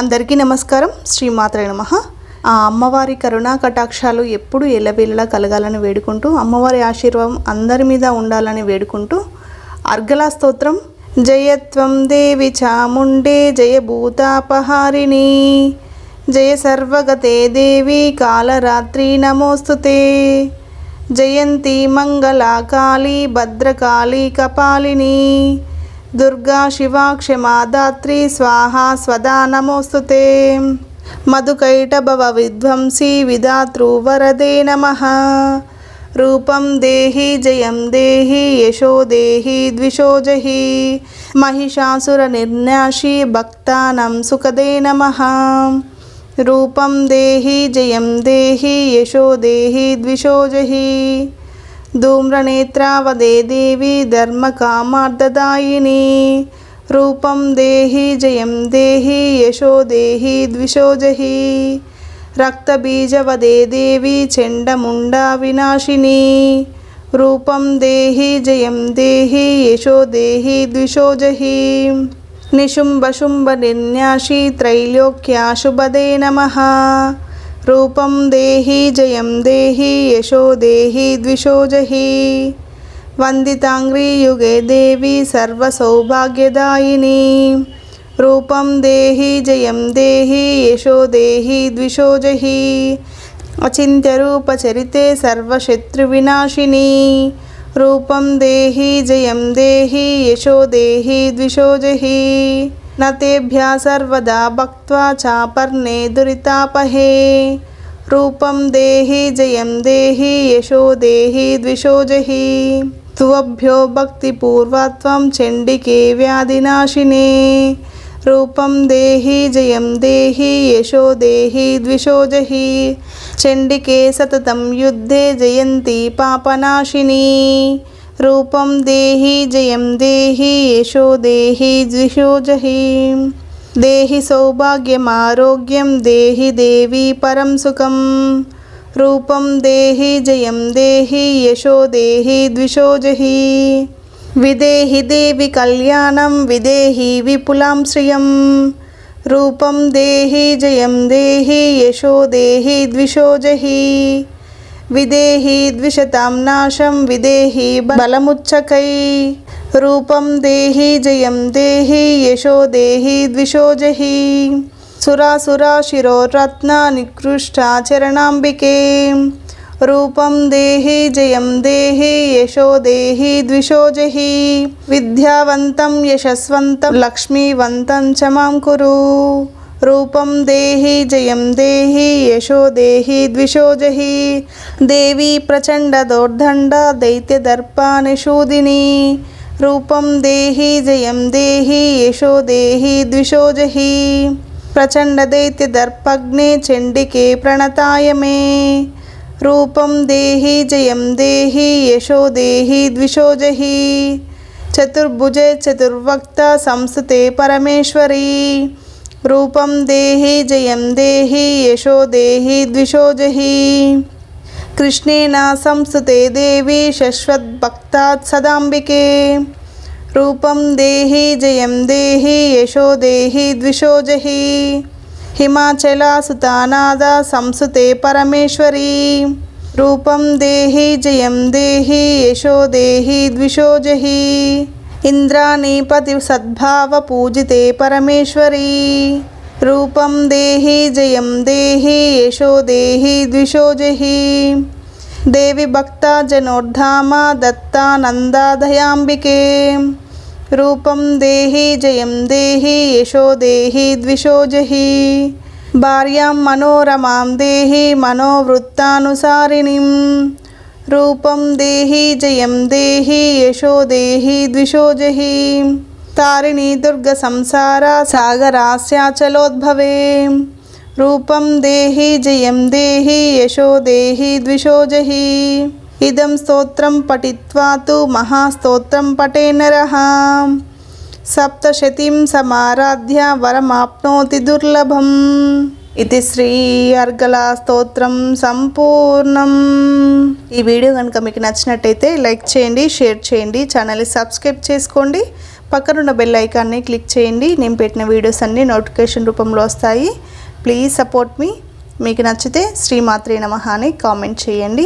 అందరికీ నమస్కారం. శ్రీమాత్రే నమః. ఆ అమ్మవారి కరుణా కటాక్షాలు ఎప్పుడు ఎల్లవేళలా కలగాలని వేడుకుంటూ, అమ్మవారి ఆశీర్వాదం అందరి మీద ఉండాలని వేడుకుంటూ అర్గళా స్తోత్రం. జయత్వం దేవి చాముండే జయ భూతాపహారిణి జయ సర్వగతే దేవి కాళరాత్రి నమోస్తుతే జయంతి మంగళా కాళీ భద్రకాళీ కపాలిని దుర్గా శివా క్షమా దాత్రి స్వాహా స్వదా నమోస్తుతే మధుకైటభవ విధ్వంసి విధాతృ వరదే నమః రూపం దేహి జయం దేహి యశో దేహి ద్విషోజహి మహిషాసుర నిర్నాశి భక్తానం సుఖదే నమః రూపం దేహి జయం దేహి యశో దేహి ద్విషోజహి ధూమ్రనేత్రావదే దేవి ధర్మకామార్థదాయిని రూపం దేహి జయం దేహి యశో దేహి ద్విషోజహి రక్తబీజవదే దేవి చండముండా వినాశిని రూపం దేహి జయం దేహి యశో దేహి ద్విషోజహి నిశుంభశుంభ నిర్న్యాసి త్రైలోక్యాశుభదే నమః రూపం దేహి జయం దేహి యశో దేహి ద్విషోజహి వందితాంగ్రీ యుగే దేవి సర్వసౌభాగ్యదాయిని రూపం దేహి జయం దేహి యశో దేహి ద్విషోజహి అచింత్యరూపచరితే సర్వశత్రువినాశిని రూపం దేహి జయం దేహి యశో దేహి ద్విషోజహి నతేభ్యా సర్వదా భక్త్వా చాపర్ణే దురితాపహే రూపం దేహి జయం దేహి యశో దేహి ద్విషోజహి తుభ్యో భక్తిపూర్వత్వం చండికే వ్యాధినాశినే రూపం దేహి జయం దేహి యశో దేహి ద్విషోజహి చండికే సతతం యుద్ధే జయంతి పాపనాశిని రూపం దేహి జయం దేహి యశో దేహి ద్విషోజహి దేహి సౌభాగ్యమారోగ్యం దేహి దేవి పరం సుఖం రూపం దేహి జయం దేహి యశో దేహి ద్విషోజహి విదేహి దేవి కళ్యాణం విదేహి విపులాం శ్రియం రూపం దేహి జయం దేహి యశో దేహి ద్విషోజహి విదేహి ద్విషతాం నాశం విదేహి బలముచ్చకై రూపం దేహి జయం దేహి యశో దేహి ద్విషోజహి సురాసురా శిరోరత్న నికృష్టాచరణాంబికే రూపం దేహి జయం దేహి యశో దేహి ద్విషోజహి విద్యావంతం యశస్వంతం లక్ష్మీవంతం చ మాం కురు రూపం దేహి జయం దేహి యశో దేహి ద్విషోజహి దేవి ప్రచండ దౌర్దండ దైత్యదర్పానిషూదిని రూపం దేహి జయం దేహి యశో దేహి ద్విషోజహి ప్రచండ దైత్యదర్పగ్నే చండికే ప్రణతాయమే రూపం దేహి జయం దేహి యశో దేహి ద్విషోజహి చతుర్భుజే చతుర్వక్త సంస్థతే పరమేశ్వరి రూపం దేహి జయం దేహి యశో దేహి ద్విషోజహి కృష్ణేన సంస్థతే దేవి శశ్వద్భక్తాత్ సదాంబికే రూపం దేహి జయం దేహి యశో దేహి ద్విషోజహి హిమాచలాసుతానాద సంస్థతే పరమేశ్వరి రూపం దేహి జయం దేహి యశో దేహి ద్విషోజహి ఇంద్రాణీపతి సద్భావ పూజితే పరమేశ్వరి రూపం దేహి జయం దేహి యశో దేహి ద్విషోజహి దేవి భక్త జనోర్ధామ దత్తానందాదయాంబికే రూపం దేహి జయం దేహి యశో దేహి ద్విషోజహి భార్యాం మనోరమాం దేహి మనోవృత్తానుసారిణిం రూపం దేహి జయం దేహి యశో దేహి ద్విషోజహి తారిణి దుర్గ సంసార సాగరాస్యాచలోద్భవే రూపం దేహి జయం దేహి యశో దేహి ద్విషోజహి ఇదం స్తోత్రం పఠిత్వా తు మహాస్తోత్రం పఠే నరః సప్తశతిం సమారాధ్య వరమాప్నోతి దుర్లభం. ఇది శ్రీ అర్గళా స్తోత్రం సంపూర్ణం. ఈ వీడియో కనుక మీకు నచ్చినట్టయితే లైక్ చేయండి, షేర్ చేయండి, ఛానల్ని సబ్స్క్రైబ్ చేసుకోండి. పక్కనున్న బెల్ ఐకాన్ని క్లిక్ చేయండి. నేను పెట్టిన వీడియోస్ అన్నీ నోటిఫికేషన్ రూపంలో వస్తాయి. ప్లీజ్ సపోర్ట్ మీ. మీకు నచ్చితే శ్రీమాత్రే నమః అని కామెంట్ చేయండి.